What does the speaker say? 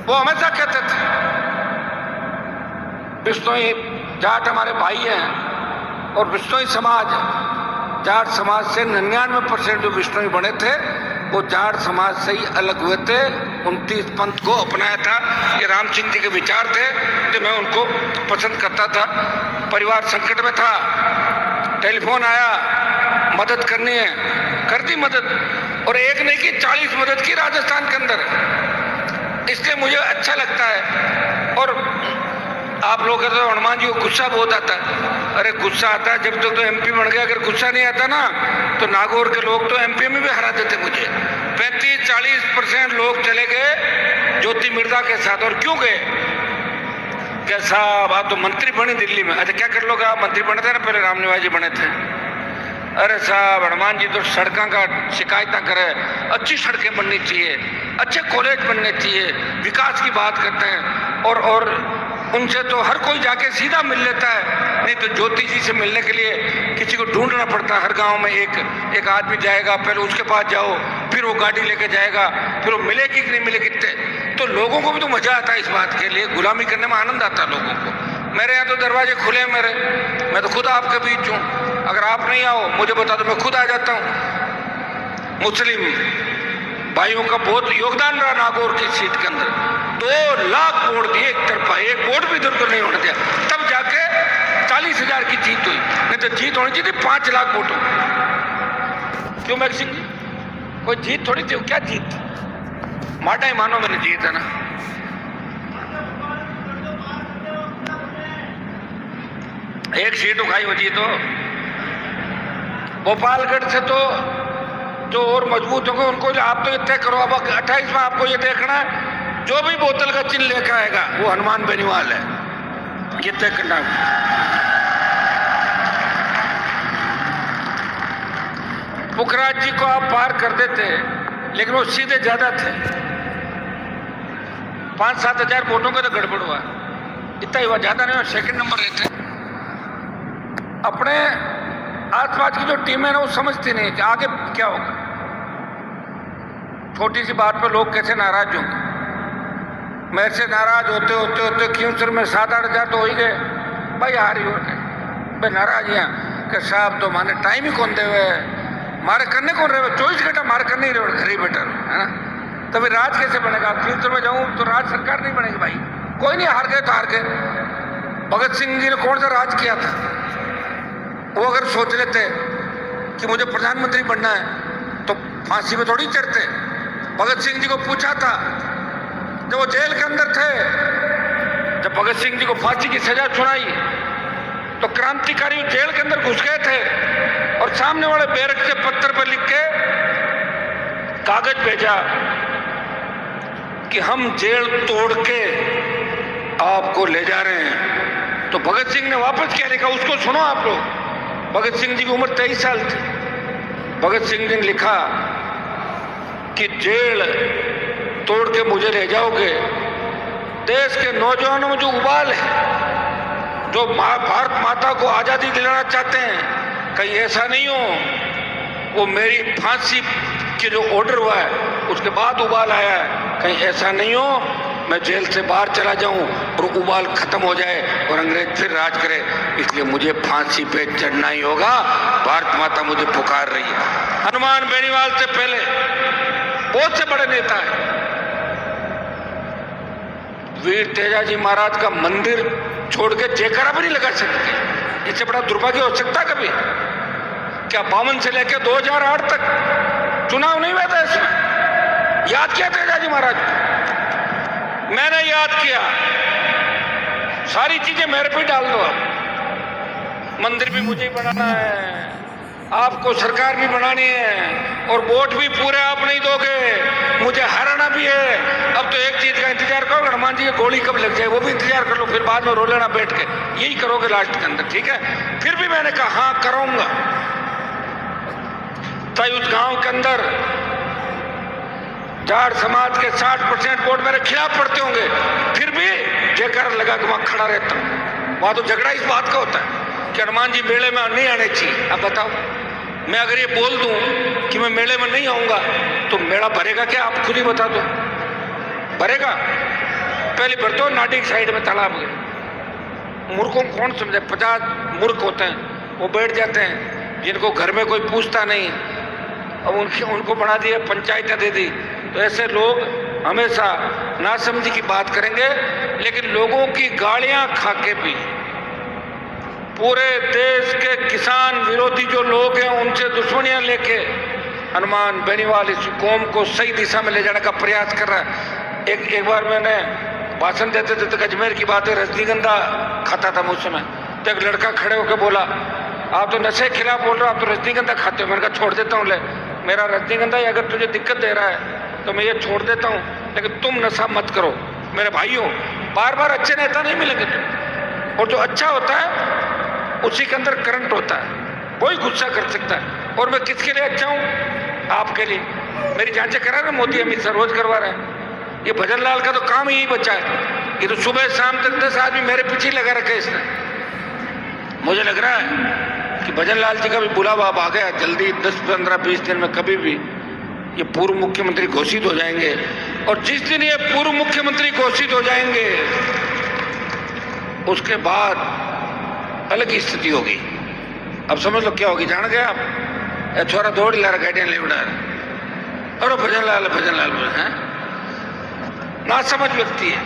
वो हमेशा कहते थे बिश्नोई जाट हमारे भाई हैं और बिश्नोई समाज, जाट समाज से 99% जो बिश्नोई बने थे वो जाट समाज से ही अलग हुए थे। 29 पंथ को अपनाया था। ये राम सिंह जी के विचार थे जो मैं उनको पसंद करता था। परिवार संकट में था, टेलीफोन आया, मदद करनी है, कर दी मदद, और एक नहीं की 40 मदद की राजस्थान के अंदर। इसलिए मुझे अच्छा लगता है। और आप लोग कहते हो हनुमान जी को गुस्सा बहुत आता है। अरे गुस्सा आता है जब तक तो एमपी बन गया। अगर गुस्सा नहीं आता ना तो नागौर के लोग तो एमपी में भी हरा देते मुझे। 35-40% लोग चले गए ज्योति मिर्जा के साथ। और क्यों गए? क्या साहब आप तो मंत्री बने दिल्ली में। अच्छा क्या कर लोगे आप? मंत्री बने थे ना पहले, राम निवास जी बने थे। अरे साहब हनुमान जी तो सड़कों का शिकायत करे, अच्छी सड़कें बननी चाहिए, अच्छे कॉलेज बनने चाहिए, विकास की बात करते हैं। और उनसे तो हर कोई जाके सीधा मिल लेता है, नहीं तो ज्योति जी से मिलने के लिए किसी को ढूंढना पड़ता है। हर गांव में एक आदमी जाएगा, पहले उसके पास जाओ, फिर वो गाड़ी लेके जाएगा, फिर वो मिलेगी कि नहीं मिलेगी। तो लोगों को भी तो मजा आता है इस बात के लिए, गुलामी करने में आनंद आता है लोगों को। मेरे यहाँ तो दरवाजे खुले हैं मेरे, मैं तो खुद आपके बीच हूँ। अगर आप नहीं आओ मुझे बता दो, मैं खुद आ जाता हूँ। मुस्लिम भाइयों का बहुत योगदान रहा नागौर की सीट के अंदर। 2 लाख वोट दिए एक तरफा, एक वोट भी इधर को नहीं होने दिया, तब जाके 40,000 की जीत हुई। नहीं तो जीत होनी चाहिए 5 लाख वोटों। क्यों मैक सिंह जी? कोई जीत थोड़ी थी, क्या जीत? माटा ही मानो मैंने जीत है ना। एक सीट उठाई हो जी। तो भोपालगढ़ से तो जो और मजबूत होंगे उनको आप तो ये तय करो। अब 28 में आपको ये देखना है जो भी बोतल का चिन्ह लेकर आएगा वो हनुमान बेनीवाल है, ये तय करना है। पुखराज जी को आप पार कर देते लेकिन वो सीधे ज्यादा थे। 5-7 हजार वोटों का तो गड़बड़ हुआ, इतना ही हुआ, ज्यादा नहीं हुआ, सेकंड नंबर रहते। अपने आसपास की जो टीम है ना वो समझती नहीं कि आगे क्या होगा। छोटी सी बात पे लोग कैसे नाराज होंगे। मेरे से नाराज होते होते होते क्यों सर में 7-8 हजार तो हो ही गए भाई, हारी हो गए भाई। नाराज यहाँ कि साहब तो माने टाइम ही कौन दे हुए, मारे करने कौन रहे, 24 घंटा मारे करने ही रहे, घर ही बेटर है ना। तो फिर राज कैसे बनेगा? फ्यूचर में जाऊँ तो राज सरकार नहीं बनेगी भाई। कोई नहीं, हार गए तो हार गए। भगत सिंह जी ने कौन सा राज किया था? वो अगर सोच लेते कि मुझे प्रधानमंत्री बनना है तो फांसी में थोड़ी चढ़ते। भगत सिंह जी को पूछा था जब वो जेल के अंदर थे, जब भगत सिंह जी को फांसी की सजा सुनाई तो क्रांतिकारी जेल के अंदर घुस गए थे और सामने वाले बैरक से पत्थर पर लिख के कागज भेजा कि हम जेल तोड़ के आपको ले जा रहे हैं। तो भगत सिंह ने वापस क्या लिखा उसको सुनो आप लोग। भगत सिंह जी की उम्र 23 साल थी। भगत सिंह जी ने लिखा कि जेल तोड़ के मुझे ले जाओगे, देश के नौजवानों में जो उबाल है, जो भारत माता को आजादी दिलाना चाहते हैं, कहीं ऐसा नहीं हो वो मेरी फांसी के जो ऑर्डर हुआ है उसके बाद उबाल आया है, कहीं ऐसा नहीं हो मैं जेल से बाहर चला जाऊं और उबाल खत्म हो जाए और अंग्रेज फिर राज करे। इसलिए मुझे फांसी पे चढ़ना ही होगा, भारत माता मुझे पुकार रही है। हनुमान बेनीवाल से पहले बहुत से बड़े नेता है। वीर तेजाजी महाराज का मंदिर छोड़ के जयकारा भी नहीं लगा सकते। इससे बड़ा दुर्भाग्य हो सकता कभी? क्या 52 से लेकर 2008 तक चुनाव नहीं हुआ था? इसमें याद किया तेजाजी महाराज, मैंने याद किया। सारी चीजें मेरे पे डाल दो। मंदिर भी मुझे ही बनाना है, आपको सरकार भी बनानी है और वोट भी पूरे आप नहीं दोगे, मुझे हराना भी है। अब तो एक चीज का इंतजार करो, हनुमान जी की गोली कब लग जाए वो भी इंतजार कर लो, फिर बाद में रो लेना बैठ के। यही करोगे लास्ट के अंदर, ठीक है? फिर भी मैंने कहा हाँ कराऊंगा। तो उस गांव के अंदर जाट समाज के 60% वोट मेरे खिलाफ पड़ते होंगे, फिर भी जयकार लगा के वहां खड़ा रहता हूं। वहां तो झगड़ा इस बात का होता है कि हनुमान जी मेले में नहीं आने चाहिए। अब बताओ, मैं अगर ये बोल दूं कि मैं मेले में नहीं आऊंगा तो मेला भरेगा क्या? आप खुद ही बता दो, भरेगा? पहले भर दो नाटी की साइड में तालाब गए। मूर्खों को कौन समझे? 50 मूर्ख होते हैं, वो बैठ जाते हैं जिनको घर में कोई पूछता नहीं, अब उनको बना दिया, पंचायतें दे दी। तो ऐसे लोग हमेशा नासमझी की बात करेंगे, लेकिन लोगों की गालियां खा के भी पूरे देश के किसान विरोधी जो लोग हैं उनसे दुश्मनियां लेके हनुमान बेनीवाल इस कौम को सही दिशा में ले जाने का प्रयास कर रहा है। एक बार मैंने भाषण देते देते अजमेर की बात है, रजनीगंधा खाता था मुझ समय, तो एक लड़का खड़े होकर बोला, आप तो नशे के खिलाफ बोल रहे हो, आप तो रजनीगंधा खाते हो। मैंने कहा छोड़ देता हूँ, ले मेरा रजनीगंधा ही अगर तुझे दिक्कत दे रहा है तो मैं ये छोड़ देता हूँ, लेकिन तुम नशा मत करो। मेरे भाइयों, बार बार अच्छे नेता नहीं मिलेंगे तुम, और जो अच्छा होता है उसी के अंदर करंट होता है, कोई गुस्सा कर सकता है। और मैं किसके लिए अच्छा हूँ? आपके लिए। मेरी जांचें करा रहे मोदी, अमित शाह रोज करवा रहे हैं। ये भजन लाल का तो काम ही बचा है, ये तो सुबह शाम तक 10 आदमी मेरे पीछे लगा रखे इसने। मुझे लग रहा है कि भजन लाल जी का भी बुलावा अब आ गया, जल्दी 10, 15, 20 दिन में कभी भी ये पूर्व मुख्यमंत्री घोषित हो जाएंगे। और जिस दिन ये पूर्व मुख्यमंत्री घोषित हो जाएंगे उसके बाद अलग ही स्थिति होगी। अब समझ लो क्या होगी, जान गए आप? छोरा दौड़ ला रहा, गाड़ियां ले उड़ा रहा, और भजन लाल बोले हैं, ना समझ व्यक्ति है।